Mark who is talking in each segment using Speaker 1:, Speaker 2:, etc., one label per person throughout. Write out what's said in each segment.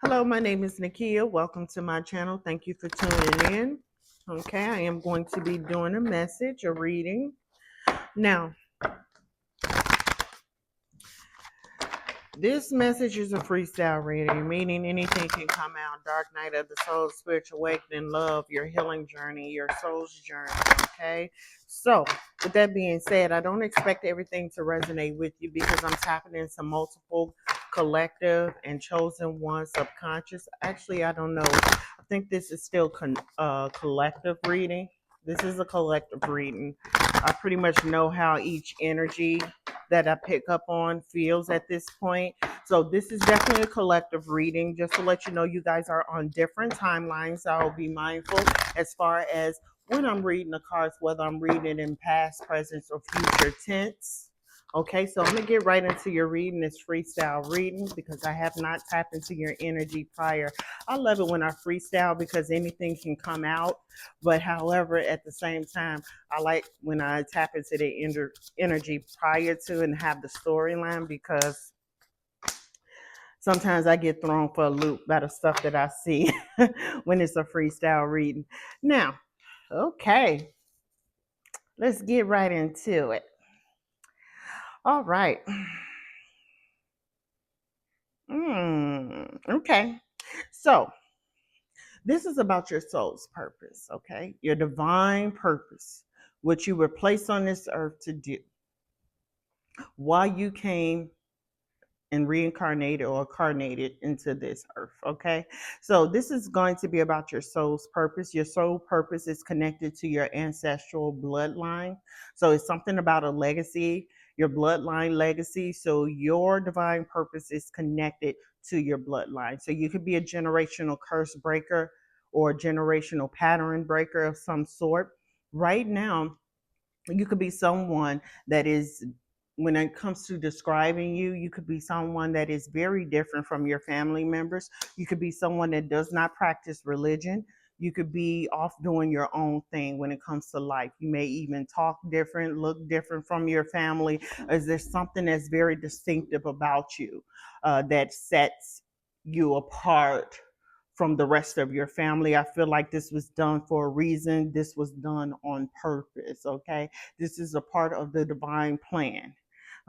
Speaker 1: Hello, my name is Nakia. Welcome to my channel. Thank you for tuning in. Okay, I am going to be doing a message, a reading. Now, this message is a freestyle reading, meaning anything can come out. Dark night of the soul, spiritual awakening, love, your healing journey, your soul's journey. Okay, so with that being said, I don't expect everything to resonate with you because I'm tapping into multiple collective and chosen one subconscious. Actually, I don't know. I think this is still collective reading. This is a collective reading. I pretty much know how each energy that I pick up on feels at this point. So this is definitely a collective reading. Just to let you know, you guys are on different timelines. So I'll be mindful as far as when I'm reading the cards, whether I'm reading it in past, present, or future tense. Okay, so I'm gonna get right into your reading. It's freestyle reading because I have not tapped into your energy prior. I love it when I freestyle because anything can come out. But however, at the same time, I like when I tap into the energy prior to and have the storyline because sometimes I get thrown for a loop by the stuff that I see when it's a freestyle reading. Now, okay, let's get right into it. All right. Okay. So, this is about your soul's purpose, okay? Your divine purpose, what you were placed on this earth to do. Why you came and reincarnated or carnated into this earth, okay? So this is going to be about your soul's purpose. Your soul purpose is connected to your ancestral bloodline. So it's something about a legacy, your bloodline legacy. So your divine purpose is connected to your bloodline. So you could be a generational curse breaker or a generational pattern breaker of some sort. Right now, you could be someone that is, when it comes to describing you, you could be someone that is very different from your family members. You could be someone that does not practice religion. You could be off doing your own thing when it comes to life. You may even talk different, look different from your family. Is there something that's very distinctive about you that sets you apart from the rest of your family? I feel like this was done for a reason. This was done on purpose, okay? This is a part of the divine plan.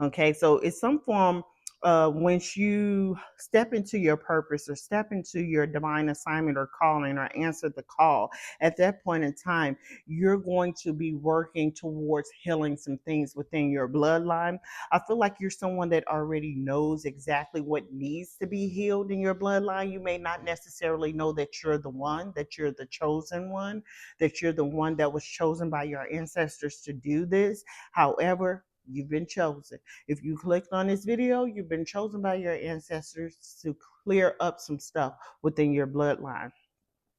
Speaker 1: Okay, so it's some form, once you step into your purpose or step into your divine assignment or calling or answer the call, at that point in time, you're going to be working towards healing some things within your bloodline. I feel like you're someone that already knows exactly what needs to be healed in your bloodline. You may not necessarily know that you're the one, that you're the chosen one, that you're the one that was chosen by your ancestors to do this. However, you've been chosen. If you clicked on this video, you've been chosen by your ancestors to clear up some stuff within your bloodline.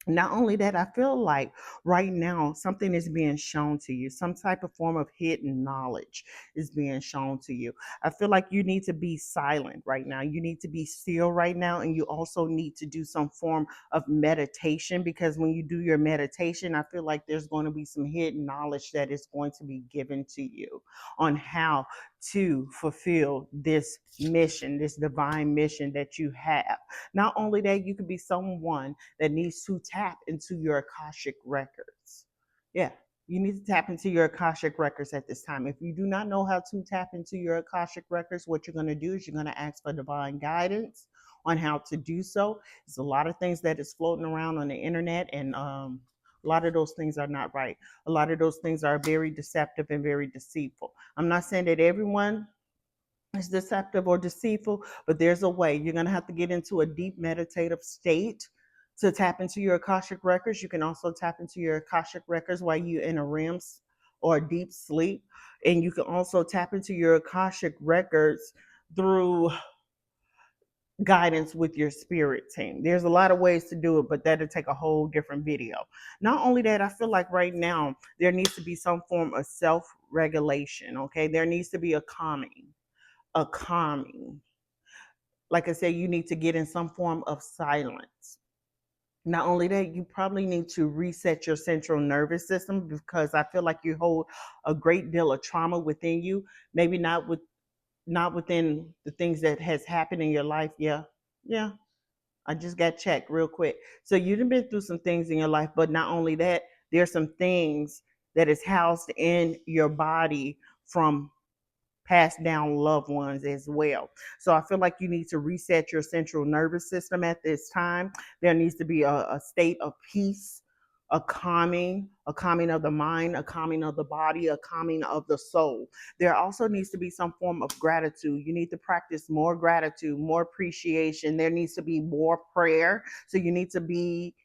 Speaker 1: Not only that, I feel like right now something is being shown to you. Some type of form of hidden knowledge is being shown to you. I feel like you need to be silent right now. You need to be still right now. And you also need to do some form of meditation, because when you do your meditation, I feel like there's going to be some hidden knowledge that is going to be given to you on how to fulfill this mission, this divine mission that you have. Not only that, you could be someone that needs to tap into your Akashic records. Yeah, you need to tap into your Akashic records at this time. If you do not know how to tap into your Akashic records, what you're going to do is you're going to ask for divine guidance on how to do so. There's a lot of things that is floating around on the internet, and a lot of those things are not right. A lot of those things are very deceptive and very deceitful. I'm not saying that everyone is deceptive or deceitful, but there's a way. You're going to have to get into a deep meditative state to tap into your Akashic records. You can also tap into your Akashic records while you're in a REM or a deep sleep. And you can also tap into your Akashic records through guidance with your spirit team. There's a lot of ways to do it, but that'll take a whole different video. Not only that, I feel like right now there needs to be some form of self-regulation, okay? There needs to be a calming. Like I said, you need to get in some form of silence. Not only that, you probably need to reset your central nervous system, because I feel like you hold a great deal of trauma within you. Maybe not within the things that has happened in your life. Yeah. I just got checked real quick. So you've been through some things in your life, but not only that, there's some things that is housed in your body from passed down loved ones as well. So I feel like you need to reset your central nervous system at this time. There needs to be a state of peace, a calming of the mind, a calming of the body, a calming of the soul. There also needs to be some form of gratitude. You need to practice more gratitude, more appreciation. There needs to be more prayer. So you need to be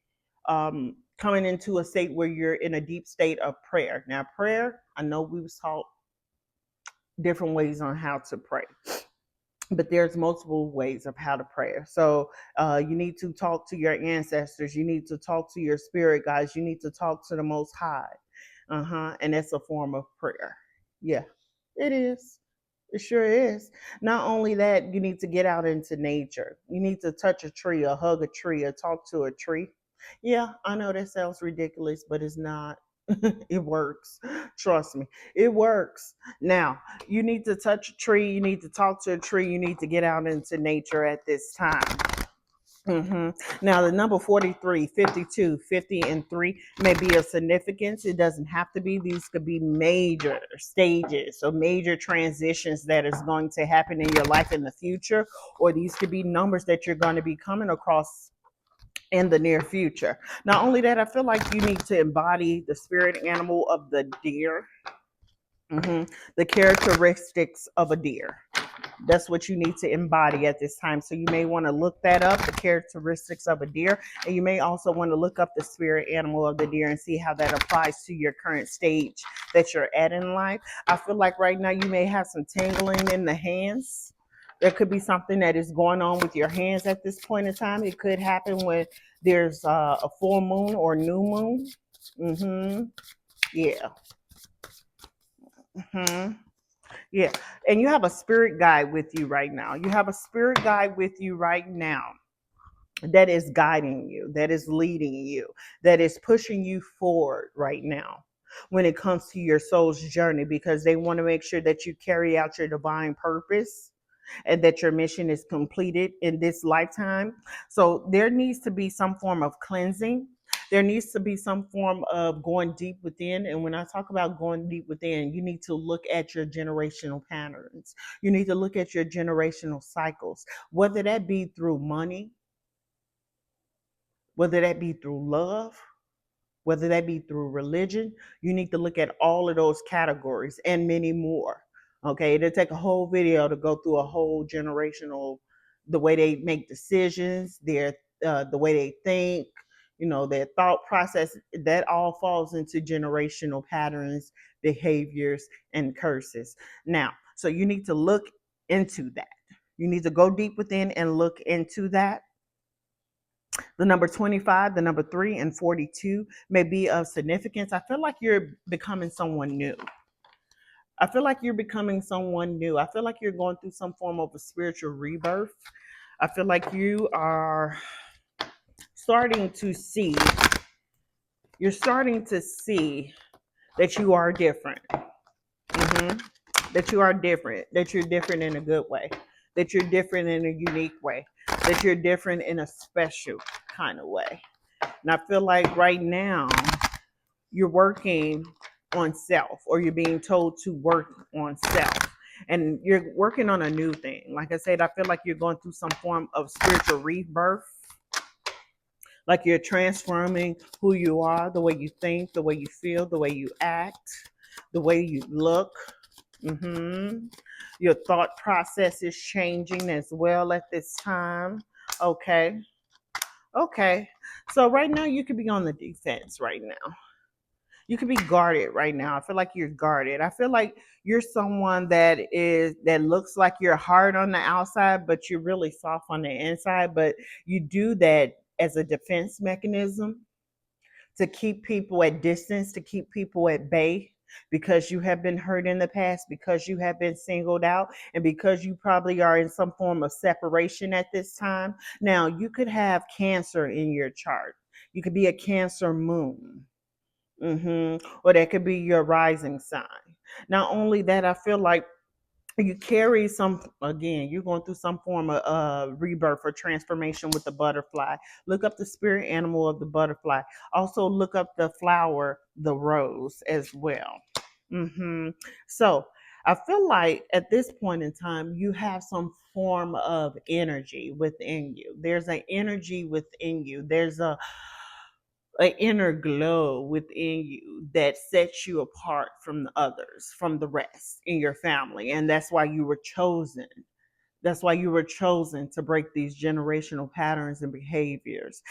Speaker 1: coming into a state where you're in a deep state of prayer. Now, prayer, I know we was taught different ways on how to pray, but there's multiple ways of how to pray. So you need to talk to your ancestors, you need to talk to your spirit guides, you need to talk to the Most High. And that's a form of prayer. Yeah, it is. It sure is. Not only that, you need to get out into nature. You need to touch a tree or hug a tree or talk to a tree. Yeah, I know that sounds ridiculous, but it's not. It works. Trust me, it works. Now, you need to touch a tree, you need to talk to a tree, you need to get out into nature at this time. Now, the number 43, 52, 50, and 3 may be of significance. It doesn't have to be. These could be major stages or major transitions that is going to happen in your life in the future, or these could be numbers that you're going to be coming across in the near future. Not only that, I feel like you need to embody the spirit animal of the deer, the characteristics of a deer. That's what you need to embody at this time. So you may want to look that up, the characteristics of a deer, and you may also want to look up the spirit animal of the deer and see how that applies to your current stage that you're at in life. I feel like right now you may have some tingling in the hands. There could be something that is going on with your hands at this point in time. It could happen when there's a full moon or new moon. Yeah. Yeah. And you have a spirit guide with you right now. You have a spirit guide with you right now that is guiding you, that is leading you, that is pushing you forward right now when it comes to your soul's journey, because they want to make sure that you carry out your divine purpose and that your mission is completed in this lifetime. So there needs to be some form of cleansing. There needs to be some form of going deep within. And when I talk about going deep within, you need to look at your generational patterns. You need to look at your generational cycles, whether that be through money, whether that be through love, whether that be through religion. You need to look at all of those categories and many more. Okay, it'll take a whole video to go through a whole generational, the way they make decisions, their the way they think, their thought process. That all falls into generational patterns, behaviors, and curses. Now, so you need to look into that. You need to go deep within and look into that. The number 25, the number 3, and 42 may be of significance. I feel like you're becoming someone new. I feel like you're becoming someone new. I feel like you're going through some form of a spiritual rebirth. I feel like you are starting to see, you're starting to see that you are different. That you are different, that you're different in a good way, that you're different in a unique way, that you're different in a special kind of way. And I feel like right now you're working on self, or you're being told to work on self. And you're working on a new thing. Like I said, I feel like you're going through some form of spiritual rebirth. Like you're transforming who you are, the way you think, the way you feel, the way you act, the way you look. Your thought process is changing as well at this time. Okay. Okay. So right now you could be on the defense right now. You could be guarded right now. I feel like you're guarded. I feel like you're someone that looks like you're hard on the outside, but you're really soft on the inside. But you do that as a defense mechanism to keep people at distance, to keep people at bay, because you have been hurt in the past, because you have been singled out, and because you probably are in some form of separation at this time. Now, you could have Cancer in your chart. You could be a Cancer moon. Or that could be your rising sign. Not only that, I feel like you carry some, again, you're going through some form of rebirth or transformation with the butterfly. Look up the spirit animal of the butterfly. Also look up the flower, the rose, as well. So I feel like at this point in time you have some form of energy within you. There's an energy within you. There's an inner glow within you that sets you apart from the others, from the rest in your family. And that's why you were chosen. That's why you were chosen to break these generational patterns and behaviors.